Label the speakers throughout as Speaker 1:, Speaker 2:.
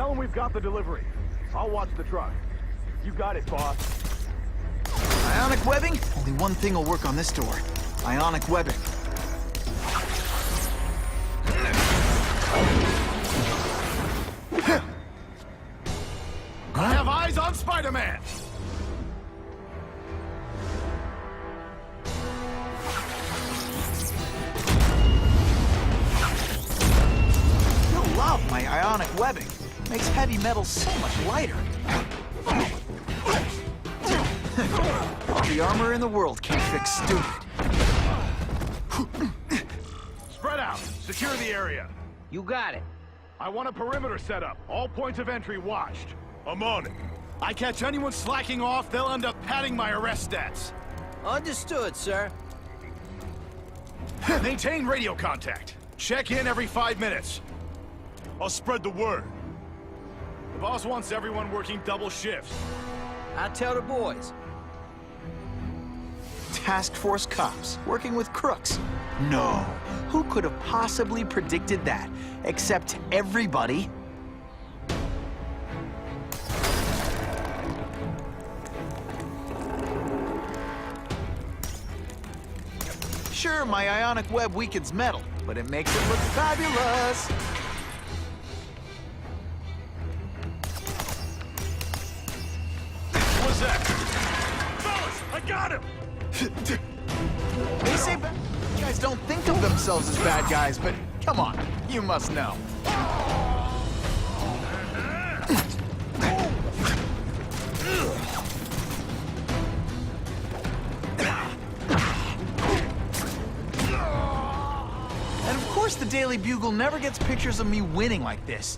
Speaker 1: Tell him we've got the delivery. I'll watch the truck. You got it, boss.
Speaker 2: Ionic webbing? Only one thing will work on this door. Ionic webbing.
Speaker 1: I have eyes on Spider-Man!
Speaker 2: You'll love my ionic webbing. Makes heavy metal so much lighter. All the armor in the world can't fix stupid.
Speaker 1: Spread out. Secure the area.
Speaker 3: You got it.
Speaker 1: I want a perimeter set up. All points of entry watched. I'm on it. I catch anyone slacking off, they'll end up padding my arrest stats.
Speaker 3: Understood, sir.
Speaker 1: Maintain radio contact. Check in every 5 minutes. I'll spread the word. The boss wants everyone working double shifts.
Speaker 3: I'll tell the boys.
Speaker 2: Task Force cops working with crooks. No. Who could have possibly predicted that? Except everybody. Sure, my ionic web weakens metal, but it makes it look fabulous.
Speaker 1: What's that? Fellas, I got him!
Speaker 2: They say bad guys don't think of themselves as bad guys, but come on, you must know. And of course the Daily Bugle never gets pictures of me winning like this.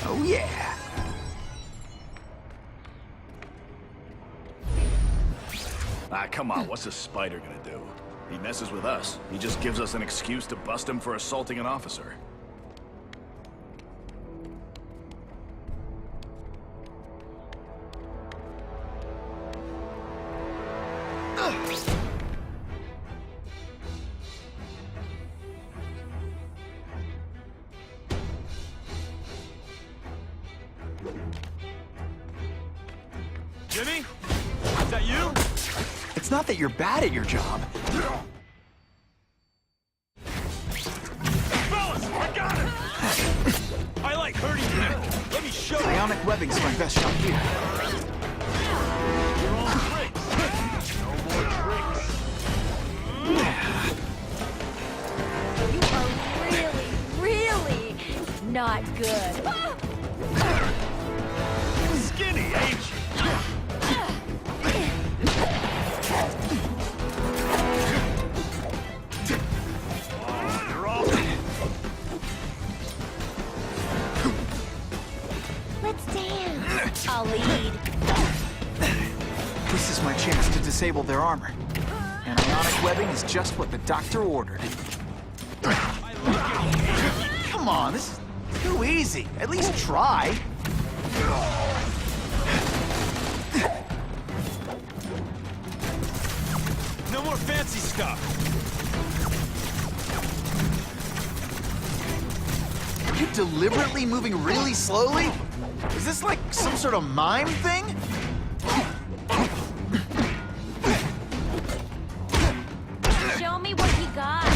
Speaker 2: Oh yeah.
Speaker 1: Ah, come on, what's a spider gonna do? He messes with us. He just gives us an excuse to bust him for assaulting an officer. Jimmy? Is that you?
Speaker 2: It's not that you're bad at your job.
Speaker 1: Fellas, I got him! I like hurting people. Let me show you.
Speaker 2: Ionic webbing's my best shot here.
Speaker 1: You're all tricks. No more tricks.
Speaker 4: You are really, really not good.
Speaker 1: Skinny, ain't you?
Speaker 4: Let's dance. I'll lead.
Speaker 2: This is my chance to disable their armor. And ionic webbing is just what the doctor ordered. Come on, this is too easy. At least try.
Speaker 1: No more fancy stuff.
Speaker 2: Are you deliberately moving really slowly? Is this like some sort of mime thing?
Speaker 4: Show me what you got.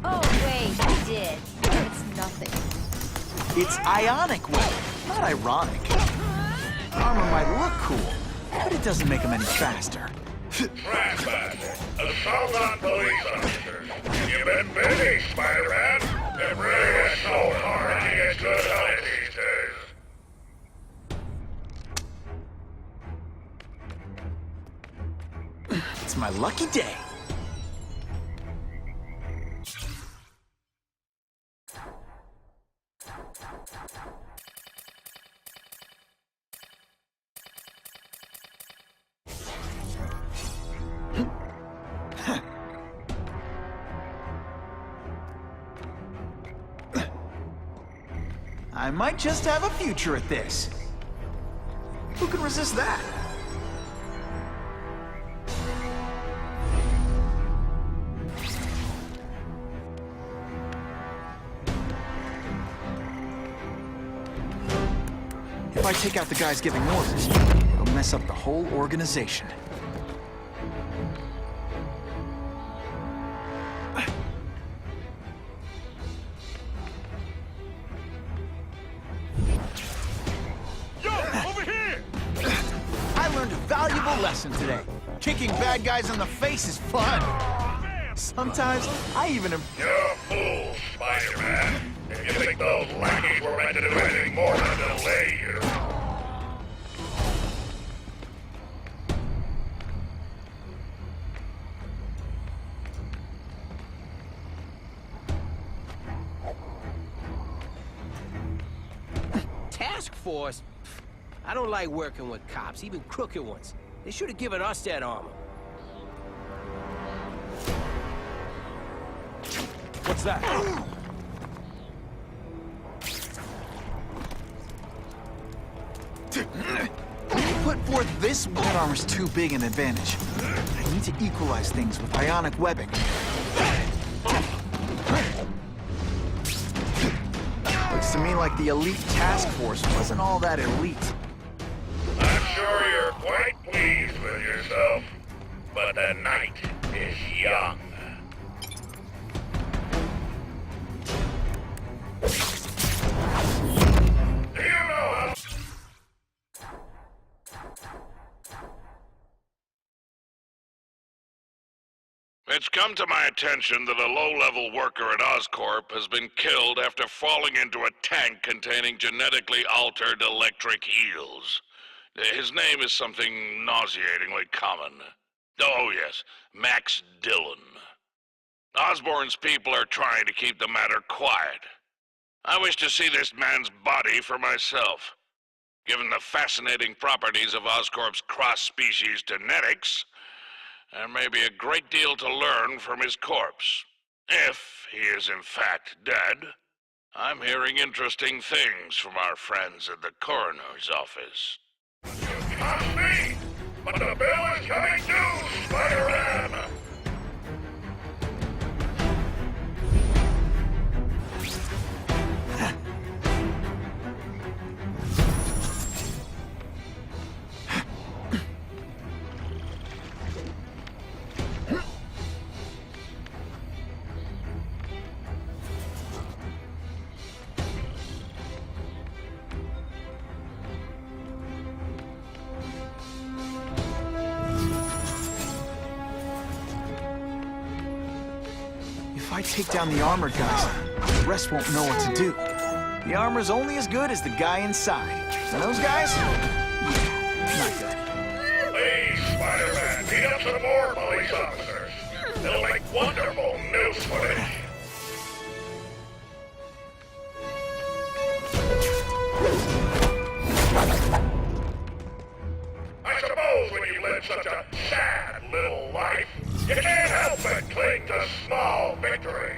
Speaker 4: Oh, wait, you did. It's nothing.
Speaker 2: It's ionic webbing, not ironic. Armor might look cool, but it doesn't make them any faster.
Speaker 5: Razzman, assault on police officers. You've been busy, Spider-Man. It really is so hard to get good at it these days.
Speaker 2: It's my lucky day. I might just have a future at this. Who can resist that? If I take out the guys giving orders, it'll mess up the whole organization.
Speaker 1: Yo, over here!
Speaker 2: I learned a valuable lesson today. Kicking bad guys in the face is fun. Sometimes I even
Speaker 5: You're a fool, Spider-Man. If you think those lackeys were meant to do anything more than delay you.
Speaker 3: Task force? I don't like working with cops, even crooked ones. They should have given us that armor.
Speaker 1: What's that?
Speaker 2: put forth this. That armor's too big an advantage. I need to equalize things with ionic webbing. Looks to me like the elite task force wasn't all that elite.
Speaker 5: I'm sure you're quite pleased with yourself, but the night is young. Do you know how... It's come to my attention that a low-level worker at Oscorp has been killed after falling into a tank containing genetically altered electric eels. His name is something nauseatingly common. Oh yes, Max Dillon. Osborn's people are trying to keep the matter quiet. I wish to see this man's body for myself. Given the fascinating properties of Oscorp's cross-species genetics, there may be a great deal to learn from his corpse. If he is in fact dead, I'm hearing interesting things from our friends at the coroner's office. Not me, but the bill is coming due, Spider-Man!
Speaker 2: If I take down the armored guys, the rest won't know what to do. The armor's only as good as the guy inside. And those guys? Not good.
Speaker 5: Please, Spider-Man, beat up some more police officers. It'll make wonderful news footage. I suppose when you live such a sad little life, you can't help but cling to small victories.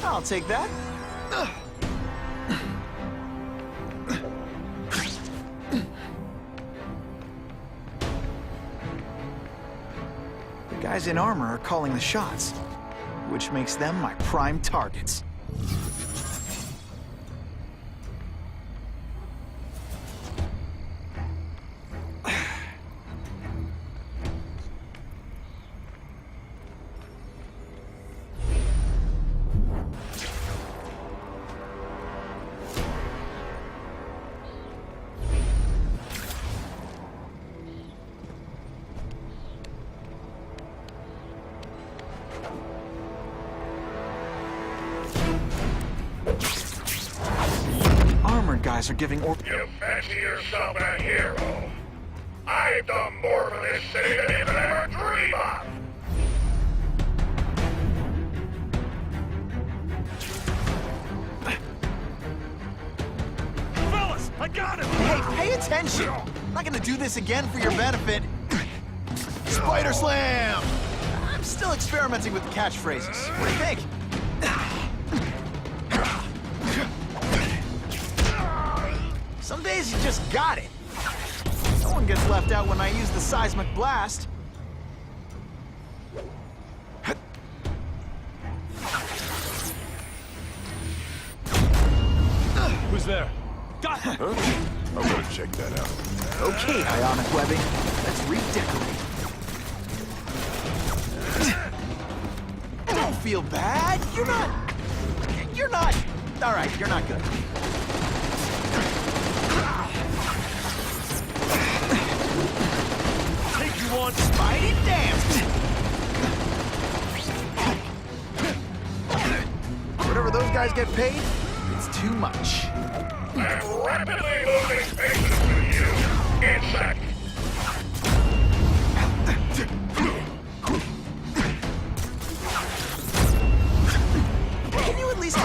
Speaker 2: I'll take that. The guys in armor are calling the shots, which makes them my prime targets. Armored guys are giving orders.
Speaker 5: You fancy yourself a hero. I've done more for this city than you could ever dream of.
Speaker 1: Fellas, I got him!
Speaker 2: Hey, pay attention! I'm not gonna do this again for your benefit. Spider Slam! I'm still experimenting with the catchphrases. What do you think? you just got it. No one gets left out when I use the seismic blast.
Speaker 1: Who's there?
Speaker 6: I'm gonna check that out.
Speaker 2: Okay, ionic webbing. Let's redecorate. Don't feel bad. You're not. All right, you're not good.
Speaker 1: Take you on.
Speaker 2: Spidey dance. Whatever those guys get paid, it's too much.
Speaker 5: I'm rapidly losing patience with you, insect.
Speaker 2: Can you at least...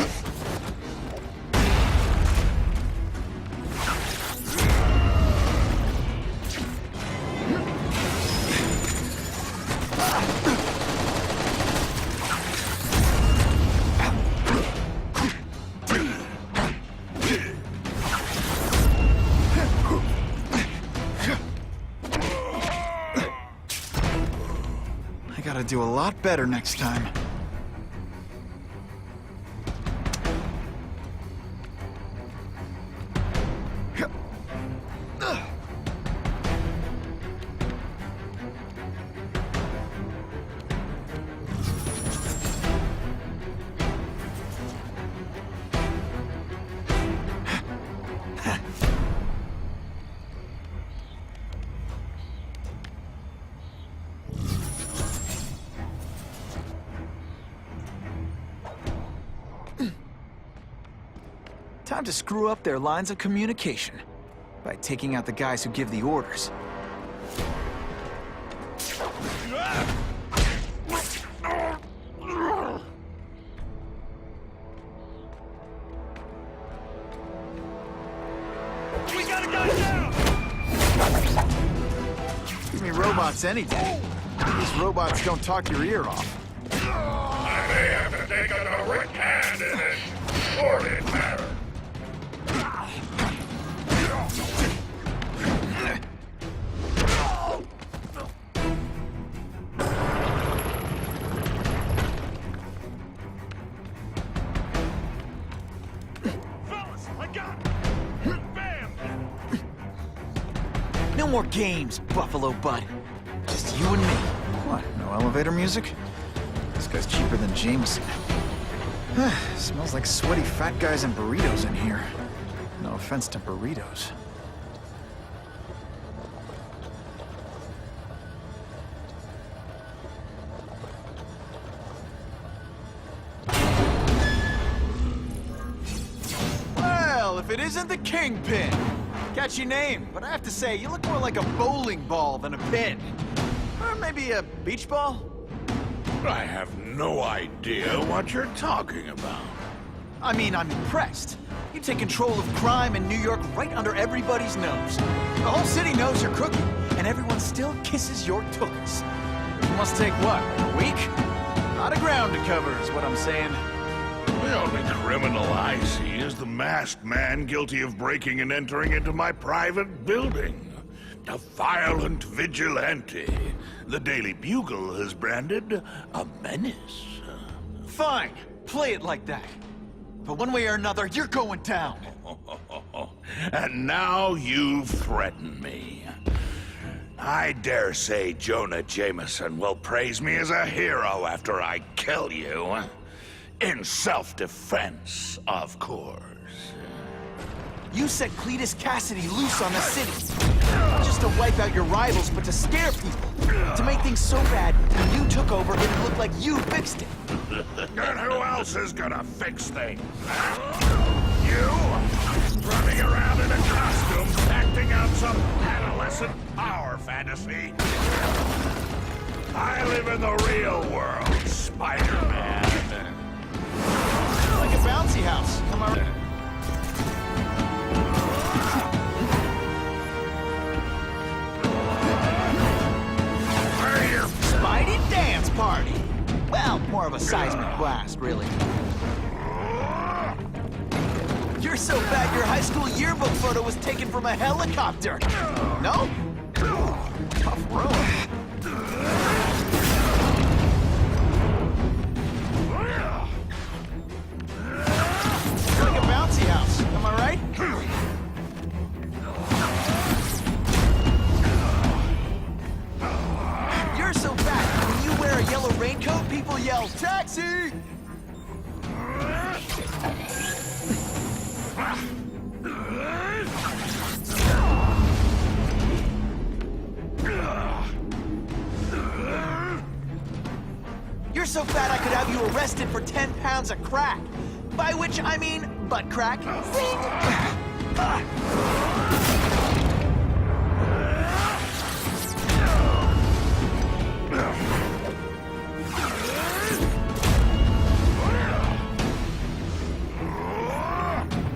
Speaker 2: I gotta do a lot better next time. Time to screw up their lines of communication by taking out the guys who give the orders.
Speaker 1: We got a guy down!
Speaker 2: Give me robots any day. These robots don't talk your ear off.
Speaker 5: I may have to take a direct hand in this sordid matter.
Speaker 1: Fellas, I got it! Bam!
Speaker 2: No more games, Buffalo Bud. Just you and me. What, no elevator music? This guy's cheaper than Jameson. Smells like sweaty fat guys and burritos in here. No offense to burritos. Well, if it isn't the Kingpin. Catchy name, but I have to say, you look more like a bowling ball than a pin. Or maybe a beach ball?
Speaker 5: I have no idea what you're talking about.
Speaker 2: I mean, I'm impressed. You take control of crime in New York right under everybody's nose. The whole city knows you're crooked, and everyone still kisses your tuchus. It must take, what, a week? A lot of ground to cover is what I'm saying.
Speaker 5: The only criminal I see is the masked man guilty of breaking and entering into my private building. A violent vigilante. The Daily Bugle has branded a menace.
Speaker 2: Fine, play it like that. But one way or another, you're going down.
Speaker 5: And now you've threatened me. I dare say Jonah Jameson will praise me as a hero after I kill you. In self-defense, of course.
Speaker 2: You set Cletus Cassidy loose on the city. Not just to wipe out your rivals, but to scare people. To make things so bad, when you took over, it looked like you fixed it.
Speaker 5: And who else is gonna fix things? You? Running around in a costume, acting out some adolescent power fantasy? I live in the real world, Spider-Man.
Speaker 2: Like a bouncy house. Come on. Spidey dance party. Well, more of a seismic blast, really. You're You're so fat your high school yearbook photo was taken from a helicopter. No? Tough room. It's like a bouncy house, am I right? You're so fat, when you wear a yellow raincoat, people yell, "Taxi!" You're so fat I could have you arrested for 10 pounds of crack. By which I mean butt crack.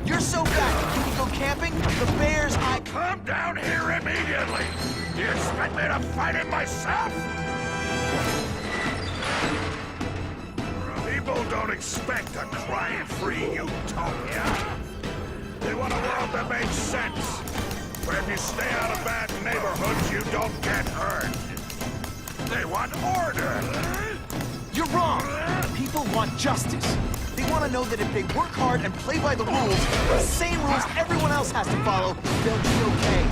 Speaker 2: You're so fat, can we go camping? The bears,
Speaker 6: Come down here immediately! Do you expect me to fight it myself? People don't expect a crime-free utopia. They want a world that makes sense, where if you stay out of bad neighborhoods, you don't get hurt. They want order.
Speaker 2: You're wrong. People want justice. They want to know that if they work hard and play by the rules, the same rules everyone else has to follow, they'll be okay.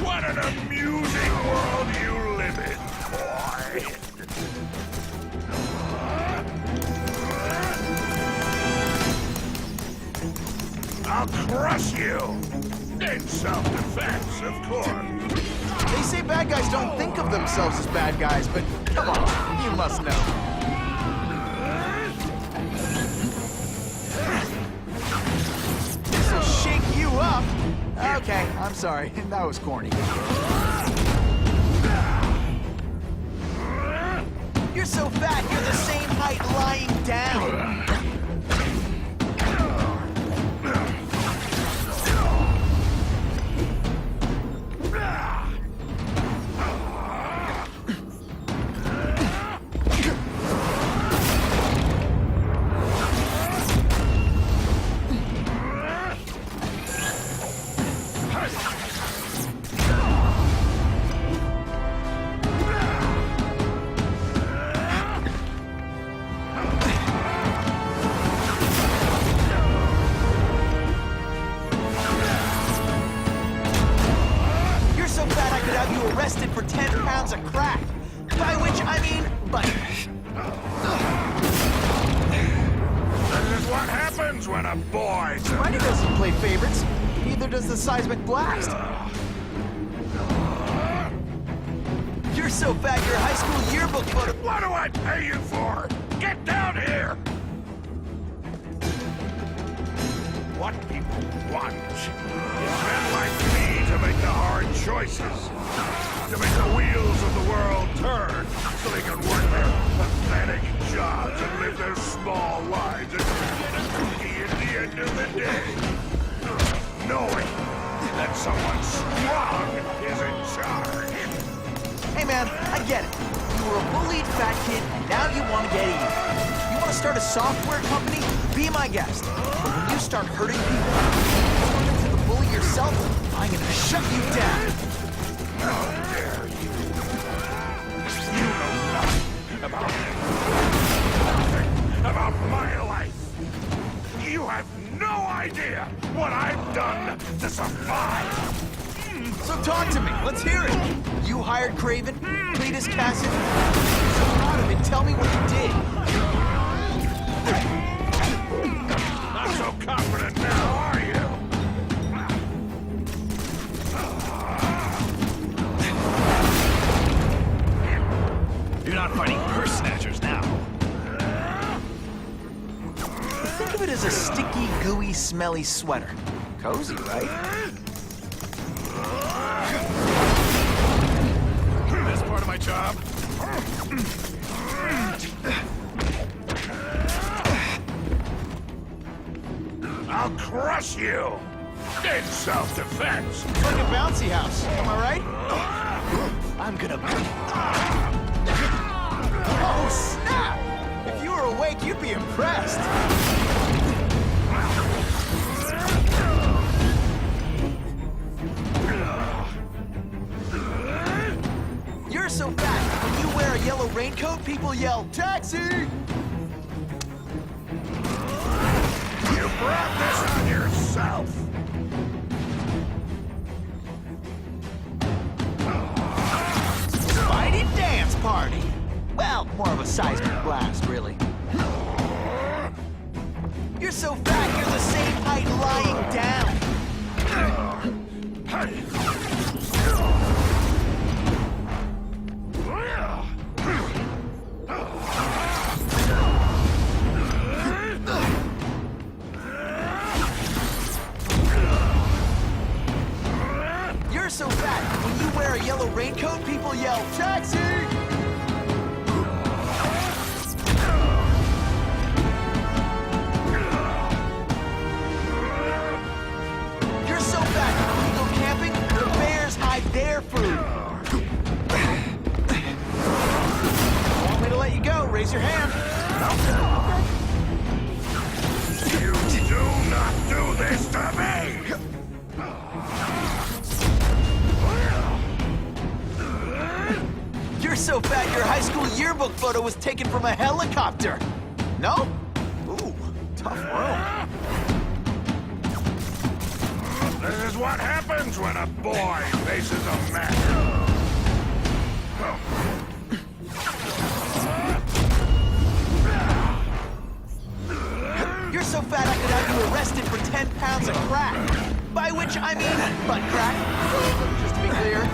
Speaker 6: What an amusing world you live in, boy. I'll crush you! In self-defense, of course.
Speaker 2: They say bad guys don't think of themselves as bad guys, but come on, you must know. This'll shake you up. Okay, I'm sorry. That was corny. You're so fat, you're the same height lying down. Arrested for 10 pounds of crack. By which I mean butt.
Speaker 6: This is what happens when a boy...
Speaker 2: Spider doesn't play favorites. Neither does the seismic blast. You're so fat your high school yearbook photo...
Speaker 6: What do I pay you for? Get down here! What people want is men like me to make the hard choices. To make the wheels of the world turn so they can work their pathetic jobs and live their small lives and get a cookie at the end of the day. Knowing that someone strong is in charge.
Speaker 2: Hey man, I get it. You were a bullied fat kid and now you want to get even. You want to start a software company? Be my guest. But when you start hurting people, turn into the bully yourself, I'm gonna shut you down.
Speaker 6: How dare you? You know nothing about me. Nothing about my life. You have no idea what I've done to survive.
Speaker 2: So talk to me. Let's hear it. You hired Craven, Cletus Cassidy. So proud of it. Tell me what you did.
Speaker 6: Not so confident now, are you?
Speaker 1: You're not fighting purse snatchers now.
Speaker 2: Think of it as a sticky, gooey, smelly sweater. Cozy, right?
Speaker 1: Best part of my job?
Speaker 6: I'll crush you! In self-defense!
Speaker 2: It's like a bouncy house. Am I right? I'm gonna... Oh, snap! If you were awake, Jake, you'd be impressed. You're so fat, when you wear a yellow raincoat, people yell, "Taxi!"
Speaker 6: You brought this on yourself!
Speaker 2: Mighty dance party! Well, more of a seismic blast, really. You're so fat, you're the same height lying down. You're so fat, when you wear a yellow raincoat, people yell, "Taxi!" You're so fat, when you go camping, the bears hide their food. Want me to let you go? Raise your hand.
Speaker 6: You do not do this to me!
Speaker 2: You're so fat, your high school yearbook photo was taken from a helicopter. No? Ooh, tough room.
Speaker 6: This is what happens when a boy faces a man.
Speaker 2: You're so fat I could have you arrested for 10 pounds of crack. By which I mean butt crack. Just to be clear.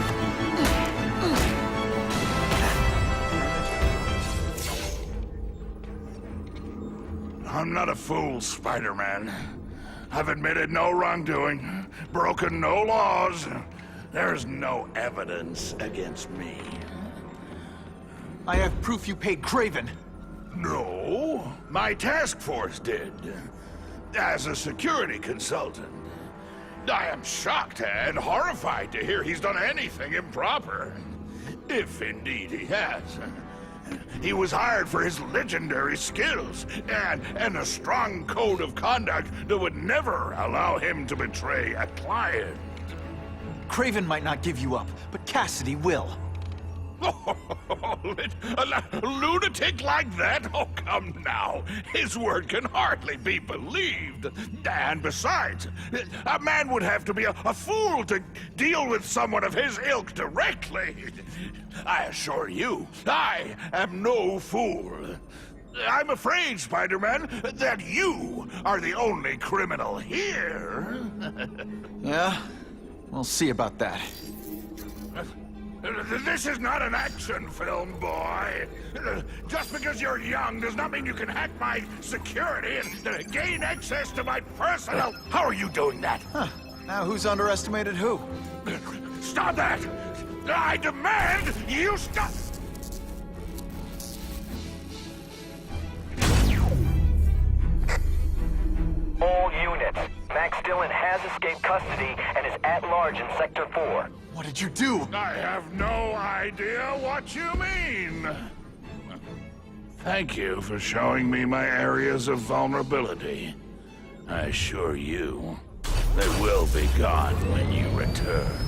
Speaker 6: I'm not a fool, Spider-Man. I've admitted no wrongdoing, broken no laws. There's no evidence against me.
Speaker 2: I have proof you paid Craven.
Speaker 6: No, my task force did. As a security consultant. I am shocked and horrified to hear he's done anything improper. If indeed he has. He was hired for his legendary skills and a strong code of conduct that would never allow him to betray a client.
Speaker 2: Craven might not give you up, but Cassidy will.
Speaker 6: A lunatic like that? Oh, come now. His word can hardly be believed. And besides, a man would have to be a fool to deal with someone of his ilk directly. I assure you, I am no fool. I'm afraid, Spider-Man, that you are the only criminal here.
Speaker 2: Yeah? We'll see about that.
Speaker 6: This is not an action film, boy. Just because you're young does not mean you can hack my security and gain access to my personal... How are you doing that?
Speaker 2: Huh. Now who's underestimated who?
Speaker 6: Stop that! I demand you stop!
Speaker 7: All units. Max Dillon has escaped custody and is at large in Sector 4.
Speaker 2: What did you do?
Speaker 6: I have no idea what you mean. Thank you for showing me my areas of vulnerability. I assure you, they will be gone when you return.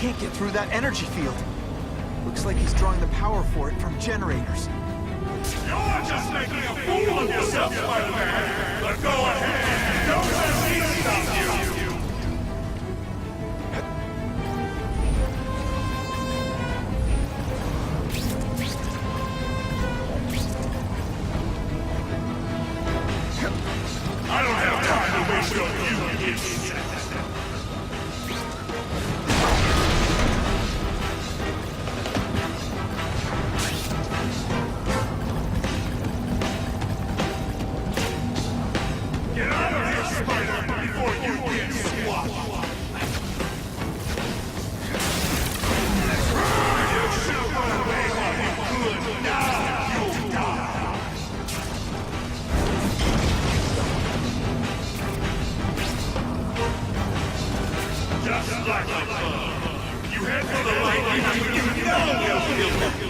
Speaker 2: can't get through that energy field. Looks like he's drawing the power for it from generators.
Speaker 6: You're just making a fool of yourself, Spider-Man! But go ahead! Don't let me stop you! I don't have time to waste on you, kids. Get out of here, Spider, before you get swapped. You should run away while you could. Now you'll die. Just like my son. You head for the light and you know you'll kill him.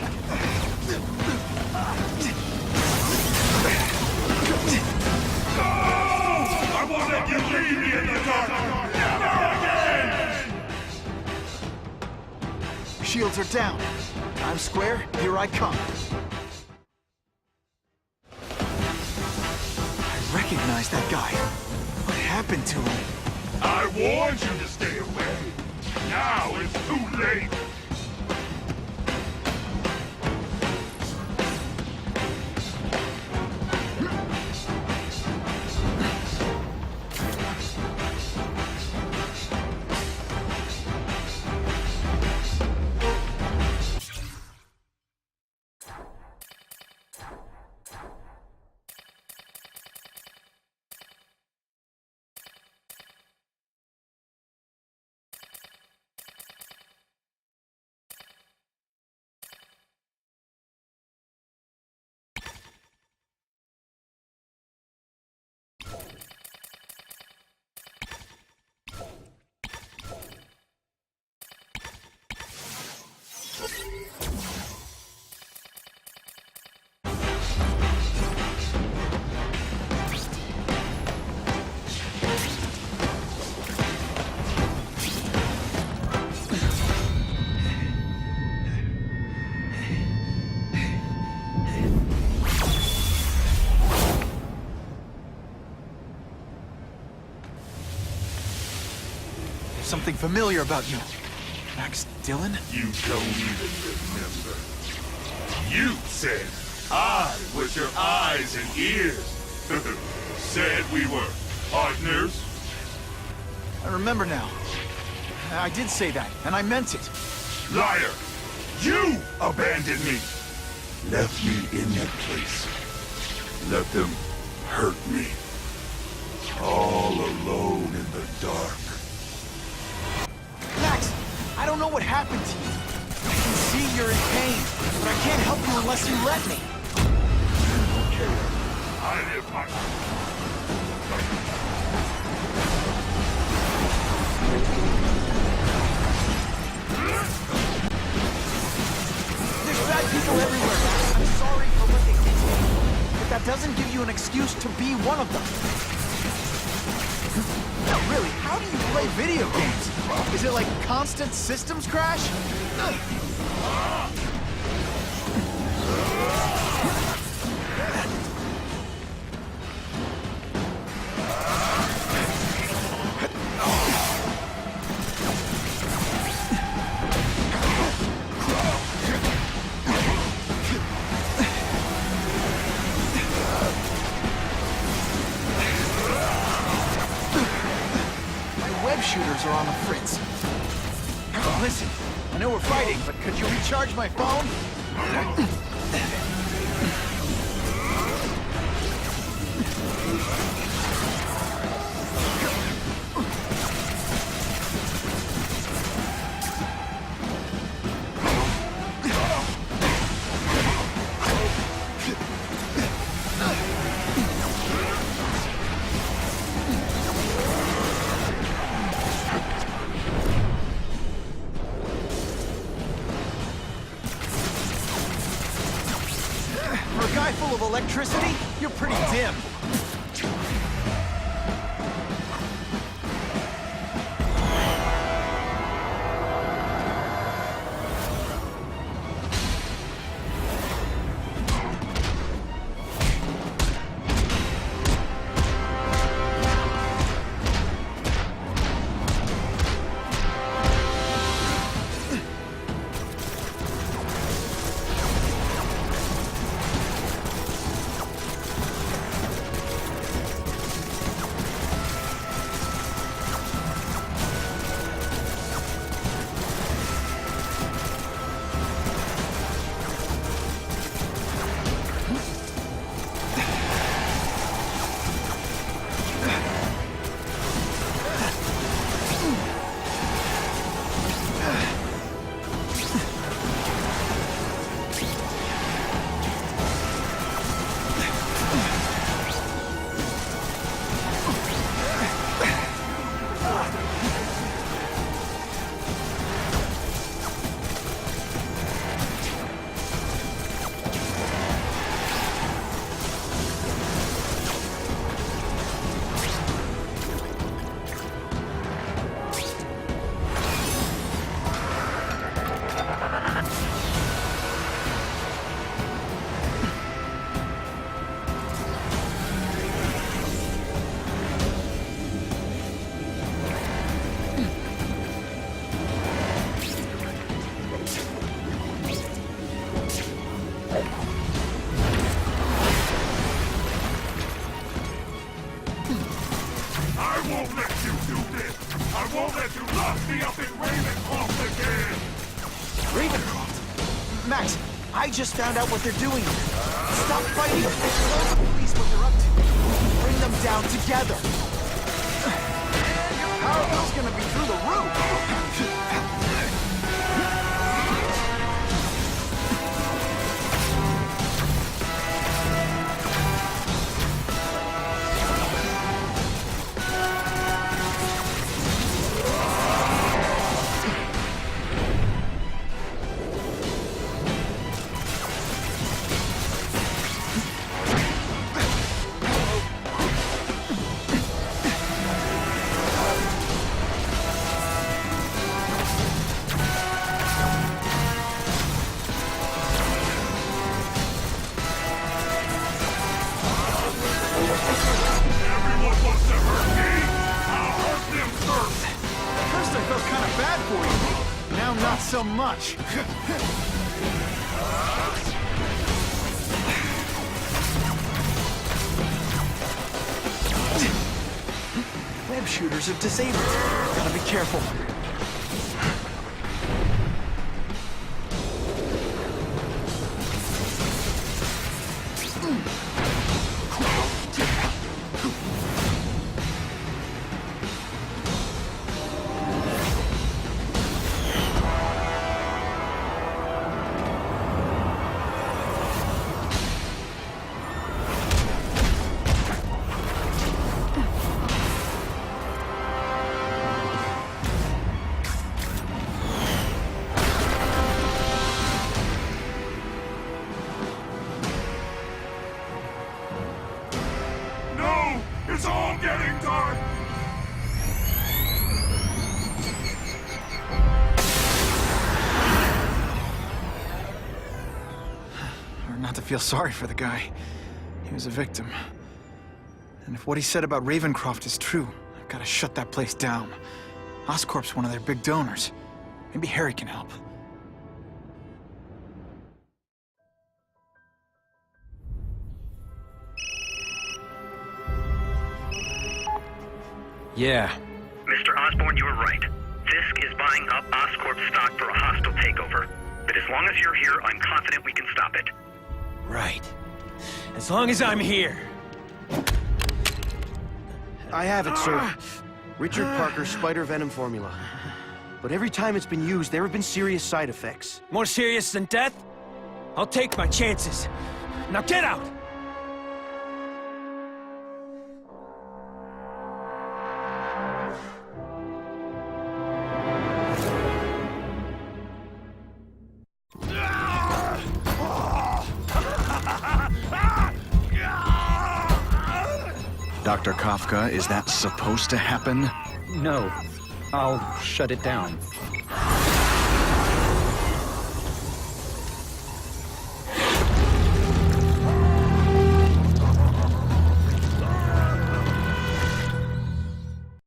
Speaker 6: I won't let you leave me in the dark! Never again!
Speaker 2: Shields are down. Times Square, here I come. I recognize that guy. What happened to him?
Speaker 6: I warned you to stay away. Now it's too late.
Speaker 2: Something familiar about you. Max Dillon?
Speaker 6: You don't even remember. You said I was your eyes and ears. Said we were partners.
Speaker 2: I remember now. I did say that, and I meant it.
Speaker 6: Liar! You abandoned me! Left me in that place. Let them hurt me. All alone in the dark.
Speaker 2: Max, I don't know what happened to you. I can see you're in pain, but I can't help you unless you let me.
Speaker 6: I live my...
Speaker 2: There's bad people everywhere. I'm sorry for what they did to you, but that doesn't give you an excuse to be one of them. Really, how do you play video games? Is it like constant systems crash? Shooters are on the fritz. Listen, I know we're fighting, but could you recharge my phone? For a guy full of electricity, you're pretty dim.
Speaker 6: Look me up in Ravencroft again!
Speaker 2: Ravencroft? Max, I just found out what they're doing. Stop fighting! Tell the police what they're up to. Bring them down together. Your power bill's gonna be through the roof.
Speaker 6: Everyone wants to hurt me! I'll hurt them first!
Speaker 2: At first I felt kind of bad for you. Now not so much. Web shooters are disabled. Gotta be careful.
Speaker 6: No! It's all getting dark!
Speaker 2: Or not to feel sorry for the guy. He was a victim. And if what he said about Ravencroft is true, I've got to shut that place down. Oscorp's one of their big donors. Maybe Harry can help.
Speaker 8: Yeah.
Speaker 9: Mr. Osborn, you were right. Fisk is buying up Oscorp stock for a hostile takeover. But as long as you're here, I'm confident we can stop it.
Speaker 8: Right. As long as I'm here.
Speaker 10: I have it, sir. Richard Parker's spider venom formula. But every time it's been used, there have been serious side effects.
Speaker 8: More serious than death? I'll take my chances. Now get out!
Speaker 11: Dr. Kafka, is that supposed to happen?
Speaker 12: No. I'll shut it down.